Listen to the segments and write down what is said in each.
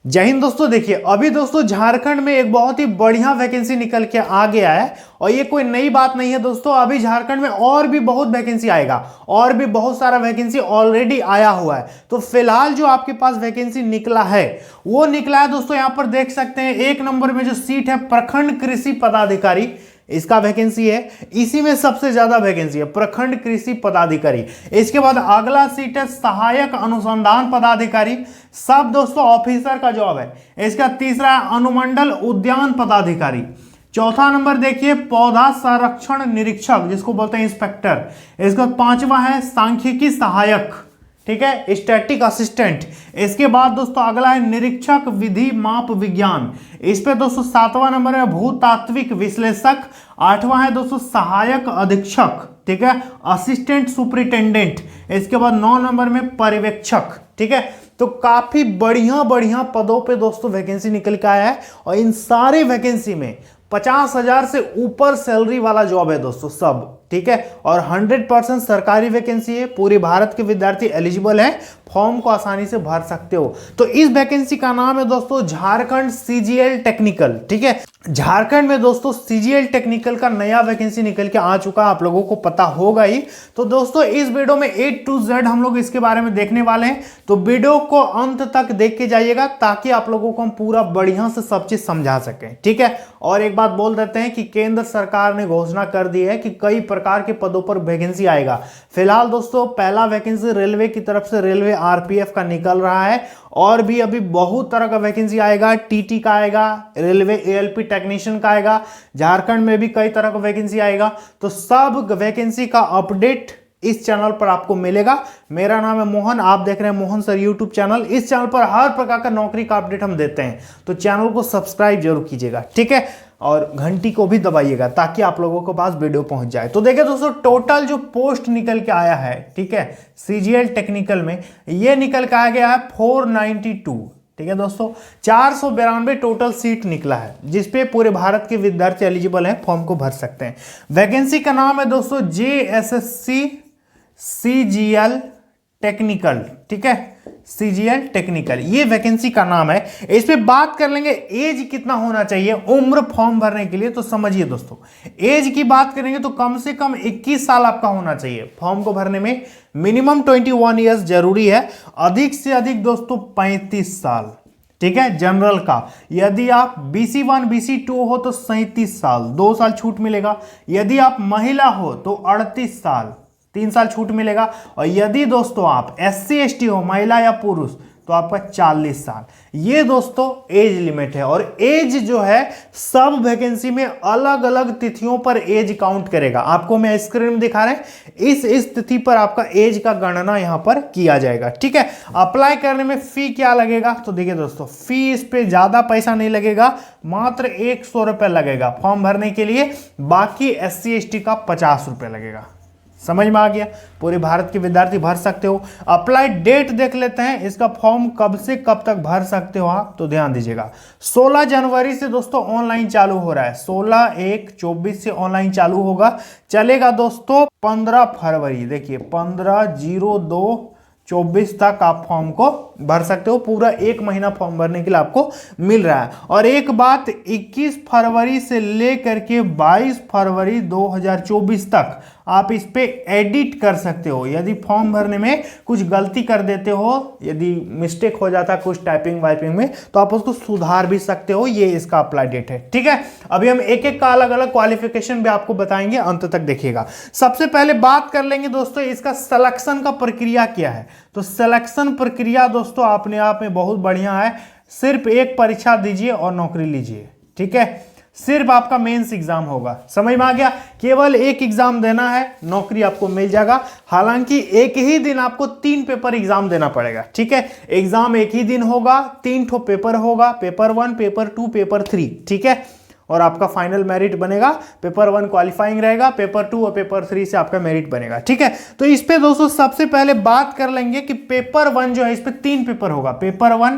जय हिंद दोस्तों। देखिए अभी दोस्तों झारखंड में एक बहुत ही बढ़िया वैकेंसी निकल के आ गया है और ये कोई नई बात नहीं है दोस्तों। अभी झारखंड में और भी बहुत वैकेंसी आएगा और भी बहुत सारा वैकेंसी ऑलरेडी आया हुआ है। तो फिलहाल जो आपके पास वैकेंसी निकला है वो निकला है दोस्तों, यहां पर देख सकते हैं एक नंबर में जो सीट है प्रखंड कृषि पदाधिकारी, इसका वैकेंसी है। इसी में सबसे ज्यादा वैकेंसी है प्रखंड कृषि पदाधिकारी। इसके बाद अगला सीट है सहायक अनुसंधान पदाधिकारी, सब दोस्तों ऑफिसर का जॉब है। इसका तीसरा है अनुमंडल उद्यान पदाधिकारी। चौथा नंबर देखिए पौधा संरक्षण निरीक्षक, जिसको बोलते हैं इंस्पेक्टर। इसका पांचवा है सांख्यिकी सहायक, ठीक है, स्टैटिक असिस्टेंट। इसके बाद दोस्तों अगला है निरीक्षक विधि माप विज्ञान। इस पे दोस्तों सातवां नंबर है भूतात्विक विश्लेषक। आठवां है दोस्तों सहायक अधीक्षक, ठीक है, असिस्टेंट सुपरिटेंडेंट। इसके बाद 9 नंबर में पर्यवेक्षक, ठीक है। तो काफी बढ़िया बढ़िया पदों पे दोस्तों वैकेंसी निकल के आया है और इन सारी वैकेंसी में 50,000 से ऊपर सैलरी वाला जॉब है दोस्तों सब, ठीक है। और 100% सरकारी वैकेंसी है। पूरे भारत के विद्यार्थी एलिजिबल हैं, फॉर्म को आसानी से भर सकते हो। तो इस वैकेंसी का नाम है दोस्तों झारखंड सीजीएल टेक्निकल, ठीक है। झारखंड में दोस्तों सीजीएल टेक्निकल का नया वैकेंसी निकल के आ चुका है, आप लोगों को पता होगा ही। तो दोस्तों इस वीडियो में A to Z हम लोग इसके बारे में देखने वाले हैं, तो वीडियो को अंत तक देख के जाइएगा ताकि आप लोगों को हम पूरा बढ़िया से सब चीज समझा सकें, ठीक है। और एक बात बोल देते हैं कि केंद्र सरकार ने घोषणा कर दी है कि कई प्रकार के पदों पर वैकेंसी आएगा। फिलहाल दोस्तों पहला वैकेंसी रेलवे की तरफ से रेलवे आरपीएफ का निकल रहा है और भी अभी बहुत तरह का वैकेंसी आएगा। टीटी का आएगा, रेलवे एएलपी टेक्नीशियन का आएगा, झारखंड में भी कई तरह का वैकेंसी आएगा। तो सब वैकेंसी का अपडेट इस चैनल पर आपको मिलेगा। मेरा नाम है मोहन, आप देख रहे हैं मोहन सर यूट्यूब चैनल। इस चैनल पर हर प्रकार का नौकरी का अपडेट हम देते हैं, तो चैनल को सब्सक्राइब जरूर कीजिएगा, ठीक है। और घंटी को भी दबाइएगा ताकि आप लोगों के पास वीडियो पहुंच जाए। तो देखिए दोस्तों टोटल जो पोस्ट निकल के आया है, ठीक है, सीजीएल टेक्निकल में ये निकल के आ गया है 492, ठीक है दोस्तों। 492 टोटल सीट निकला है जिसपे पूरे भारत के विद्यार्थी एलिजिबल हैं, फॉर्म को भर सकते हैं। वैकेंसी का नाम है दोस्तों JSSC सीजीएल टेक्निकल, ठीक है, सीजीएल टेक्निकल, ये वैकेंसी का नाम है। इस पे बात कर लेंगे एज कितना होना चाहिए उम्र फॉर्म भरने के लिए। तो समझिए दोस्तों एज की बात करेंगे तो कम से कम 21 साल आपका होना चाहिए फॉर्म को भरने में। मिनिमम 21 ईयर्स जरूरी है, अधिक से अधिक दोस्तों 35 साल, ठीक है, जनरल का। यदि आप BC1 BC2 हो तो 37 साल, 2 साल छूट मिलेगा। यदि आप महिला हो तो 38 साल, 3 साल छूट मिलेगा। और यदि दोस्तों आप SC ST हो, महिला या पुरुष, तो आपका 40 साल। ये दोस्तों एज लिमिट है। और एज जो है सब वैकेंसी में अलग अलग तिथियों पर एज काउंट करेगा। आपको मैं स्क्रीन में दिखा रहे हैं, इस तिथि पर आपका एज का गणना यहां पर किया जाएगा, ठीक है। अप्लाई करने में फी क्या लगेगा, तो देखिए दोस्तों फी इस पे ज्यादा पैसा नहीं लगेगा, मात्र 100 रुपए लगेगा फॉर्म भरने के लिए। बाकी SC ST का 50 रुपए लगेगा। समझ में आ गया, पूरे भारत के विद्यार्थी भर सकते हो। अप्लाई डेट देख लेते हैं, इसका फॉर्म कब से कब तक भर सकते हो आप, तो ध्यान दीजिएगा 16 जनवरी से दोस्तों ऑनलाइन चालू हो रहा है। 16/1/24 से ऑनलाइन चालू होगा, चलेगा दोस्तों 15 फरवरी, देखिए 15/02/24 तक आप फॉर्म को भर सकते हो। पूरा 1 महीना फॉर्म भरने के लिए आपको मिल रहा है। और एक बात, 21 फरवरी से लेकर के 22 फरवरी 2024 तक आप इस पे एडिट कर सकते हो। यदि फॉर्म भरने में कुछ गलती कर देते हो, यदि मिस्टेक हो जाता है कुछ टाइपिंग वाइपिंग में, तो आप उसको सुधार भी सकते हो। ये इसका अप्लाई डेट है, ठीक है। अभी हम एक एक का अलग अलग क्वालिफिकेशन भी आपको बताएंगे, अंत तक देखिएगा। सबसे पहले बात कर लेंगे दोस्तों इसका सिलेक्शन का प्रक्रिया क्या है। तो सिलेक्शन प्रक्रिया दोस्तों अपने आप में बहुत बढ़िया है। सिर्फ एक परीक्षा दीजिए और नौकरी लीजिए, ठीक है। सिर्फ आपका मेंस एग्जाम होगा, समझ में आ गया। केवल एक एग्जाम देना है, नौकरी आपको मिल जाएगा। हालांकि एक ही दिन आपको 3 पेपर एग्जाम देना पड़ेगा, ठीक है। एग्जाम एक ही दिन होगा, 3 ठो पेपर होगा, पेपर 1, पेपर 2, पेपर 3, ठीक है। और आपका फाइनल मेरिट बनेगा। पेपर 1 क्वालिफाइंग रहेगा, पेपर 2 और पेपर 3 से आपका मेरिट बनेगा, ठीक है। तो इस पे दोस्तों सबसे पहले बात कर लेंगे कि पेपर 1 जो है, इस पे 3 पेपर होगा, पेपर 1,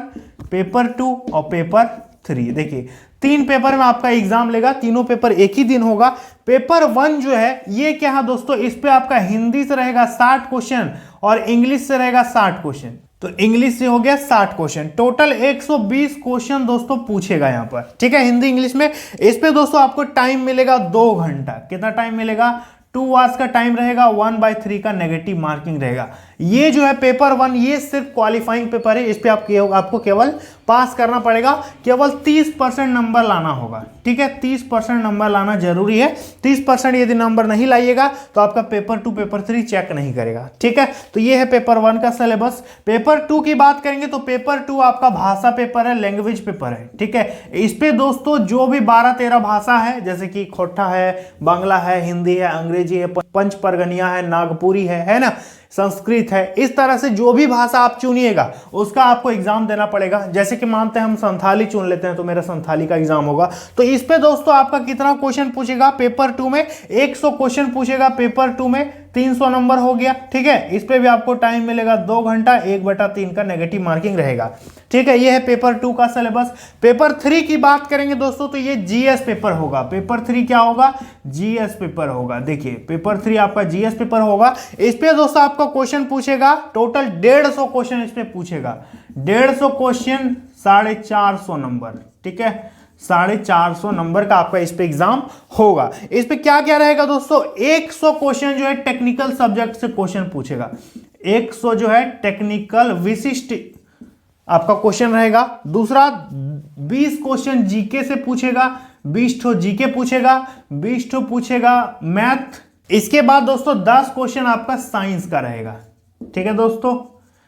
पेपर 2 और पेपर 3। देखिए 3 पेपर में आपका एग्जाम लेगा, तीनों पेपर एक ही दिन होगा। पेपर 1 जो है ये क्या है दोस्तों, इस पे आपका हिंदी से रहेगा 60 क्वेश्चन और इंग्लिश से रहेगा 60 क्वेश्चन, तो इंग्लिश से हो गया 60 क्वेश्चन, टोटल 120 क्वेश्चन दोस्तों पूछेगा यहाँ पर, ठीक है, हिंदी इंग्लिश में। इस पे दोस्तों आपको टाइम मिलेगा 2 घंटा। कितना टाइम मिलेगा? 2 आवर्स का टाइम रहेगा, 1/3 का नेगेटिव मार्किंग रहेगा। ये जो है पेपर 1 ये सिर्फ क्वालिफाइंग पेपर है, इस पे आपको केवल पास करना पड़ेगा, केवल 30% नंबर लाना होगा, ठीक है, 30% नंबर लाना जरूरी है। 30% यदि नंबर नहीं लाइएगा तो आपका पेपर 2 पेपर 3 चेक नहीं करेगा, ठीक है। तो ये है पेपर 1 का सिलेबस। पेपर 2 की बात करेंगे तो पेपर 2 आपका भाषा पेपर है, लैंग्वेज पेपर है, ठीक है। इस पे दोस्तों जो भी 12-13 भाषा है, जैसे कि खोटा है, बांग्ला है, हिंदी है, अंग्रेजी है, पंच परगनिया है, नागपुरी है ना, संस्कृत है, इस तरह से जो भी भाषा आप चुनिएगा उसका आपको एग्जाम देना पड़ेगा। जैसे कि मानते हैं हम संथाली चुन लेते हैं तो मेरा संथाली का एग्जाम होगा। तो इस पे दोस्तों आपका कितना क्वेश्चन पूछेगा? पेपर 2 में 100 क्वेश्चन पूछेगा, पेपर 2 में 300 नंबर हो गया, ठीक है। इस पे भी आपको टाइम मिलेगा 2 घंटा, 1/3 का नेगेटिव मार्किंग रहेगा, ठीक है। ये है पेपर 2 का सिलेबस। पेपर 3 की बात करेंगे दोस्तों तो ये जीएस पेपर होगा। पेपर 3 क्या होगा? जीएस पेपर होगा। देखिए पेपर 3 आपका जीएस पेपर होगा। इस पे दोस्तों आपका क्वेश्चन पूछेगा, टोटल 150 क्वेश्चन इस पे पूछेगा। 150 क्वेश्चन, 450 नंबर, ठीक है, 450 नंबर का आपका इस पे एग्जाम होगा। इस पे क्या क्या रहेगा दोस्तों? 100 क्वेश्चन जो है टेक्निकल सब्जेक्ट से क्वेश्चन पूछेगा। 100 जो है टेक्निकल विशिष्ट आपका क्वेश्चन रहेगा। दूसरा 20 क्वेश्चन जीके से पूछेगा, 20 ठो जीके पूछेगा, 20 ठो पूछेगा मैथ। इसके बाद दोस्तों 10 क्वेश्चन आपका साइंस का रहेगा, ठीक है दोस्तों,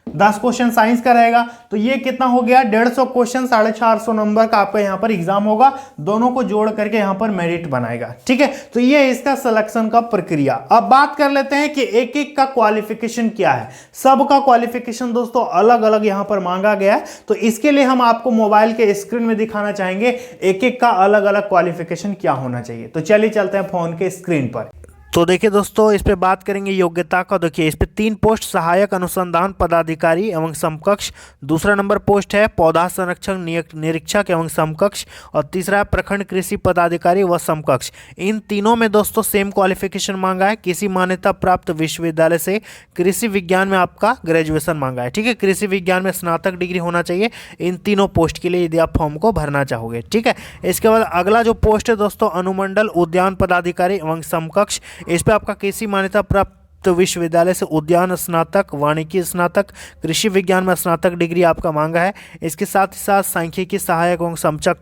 10 क्वेश्चन साइंस का रहेगा। तो ये कितना हो गया? 150 क्वेश्चन, 450 नंबर का आपका यहाँ पर एग्जाम होगा। दोनों को जोड़ करके यहाँ पर मेरिट बनाएगा, ठीक है। तो ये इसका सिलेक्शन का प्रक्रिया। अब बात कर लेते हैं कि एक एक का क्वालिफिकेशन क्या है। सबका क्वालिफिकेशन दोस्तों अलग अलग यहाँ पर मांगा गया है, तो इसके लिए हम आपको मोबाइल के स्क्रीन में दिखाना चाहेंगे एक एक का अलग अलग क्वालिफिकेशन क्या होना चाहिए। तो चलिए चलते हैं फोन के स्क्रीन पर। तो देखिए दोस्तों, इस पे बात करेंगे योग्यता का। देखिए इस पे 3 पोस्ट सहायक अनुसंधान पदाधिकारी एवं समकक्ष, दूसरा नंबर पोस्ट है पौधा संरक्षण निरीक्षक एवं समकक्ष, और तीसरा है प्रखंड कृषि पदाधिकारी व समकक्ष। इन तीनों में दोस्तों सेम क्वालिफिकेशन मांगा है। किसी मान्यता प्राप्त विश्वविद्यालय से कृषि विज्ञान में आपका ग्रेजुएशन मांगा है, ठीक है, कृषि विज्ञान में स्नातक डिग्री होना चाहिए इन तीनों पोस्ट के लिए, यदि आप फॉर्म को भरना चाहोगे, ठीक है। इसके बाद अगला जो पोस्ट है दोस्तों अनुमंडल उद्यान पदाधिकारी एवं समकक्ष। इस पे आपका कृषि मान्यता प्राप्त विश्वविद्यालय से उद्यान स्नातक, वानिकी स्नातक, कृषि विज्ञान में स्नातक डिग्री आपका मांगा है। इसके साथ ही साथ सांख्यिकी सहायक एवं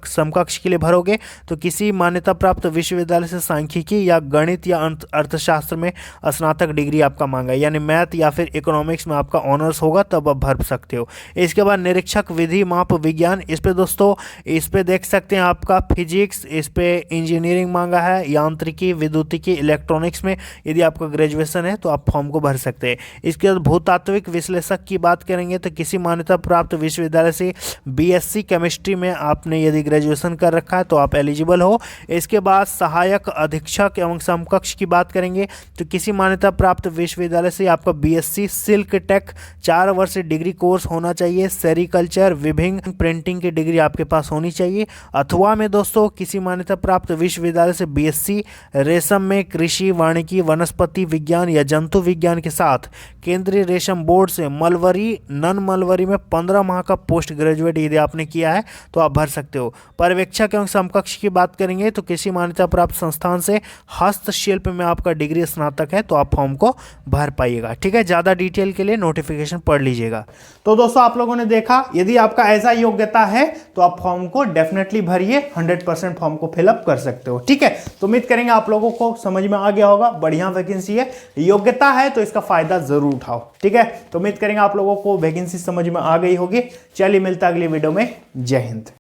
समकक्ष के लिए भरोगे तो किसी मान्यता प्राप्त विश्वविद्यालय से सांख्यिकी या गणित या अर्थशास्त्र में स्नातक डिग्री आपका मांगा है, यानी मैथ या फिर इकोनॉमिक्स में आपका ऑनर्स होगा तब आप भर सकते हो। इसके बाद निरीक्षक विधि माप विज्ञान, इस पे दोस्तों इस पे देख सकते हैं आपका फिजिक्स, इस पे इंजीनियरिंग मांगा है, यांत्रिकी, विद्युतिकी, इलेक्ट्रॉनिक्स में यदि आपका ग्रेजुएशन है तो आप फॉर्म को भर सकते हैं। इसके बाद भूतात्विक विश्लेषक की बात करेंगे तो किसी मान्यता प्राप्त विश्वविद्यालय से बीएससी केमिस्ट्री में आपने यदि ग्रेजुएशन कर रखा है तो आप एलिजिबल हो। इसके बाद सहायक अधीक्षक एवं समकक्ष की बात करेंगे तो किसी मान्यता प्राप्त विश्वविद्यालय से आपका बीएससी सिल्क टेक 4 वर्ष डिग्री कोर्स होना चाहिए। सेरिकल्चर, विभिंग, प्रिंटिंग की डिग्री आपके पास होनी चाहिए। अथवा में दोस्तों किसी मान्यता प्राप्त विश्वविद्यालय से बीएससी रेशम में कृषि, वानिकी, वनस्पति विज्ञान या जंतु विज्ञान के साथ केंद्रीय रेशम बोर्ड से मलवरी, नन मलवरी में 15 माह का पोस्ट ग्रेजुएट यदि आपने किया है तो आप भर सकते हो। पर्यवेक्षक एवं समकक्ष की बात करेंगे तो किसी मान्यता प्राप्त संस्थान से हस्तशिल्प में आपका डिग्री स्नातक है तो आप फॉर्म को भर पाइएगा, ठीक है। ज़्यादा डिटेल के लिए नोटिफिकेशन पढ़ लीजिएगा। तो दोस्तों आप लोगों ने देखा, यदि आपका ऐसा योग्यता है तो आप फॉर्म को डेफिनेटली भरिए, 100% फॉर्म को फिलअप कर सकते हो, ठीक है। तो उम्मीद करेंगे आप लोगों को समझ में आ गया होगा। बढ़िया वैकेंसी है, योग्यता है तो इसका फायदा जरूर उठाओ, ठीक है। तो उम्मीद करेंगे आप लोगों को वैकेंसी समझ में आ गई होगी। चलिए मिलता अगली वीडियो में। जय हिंद।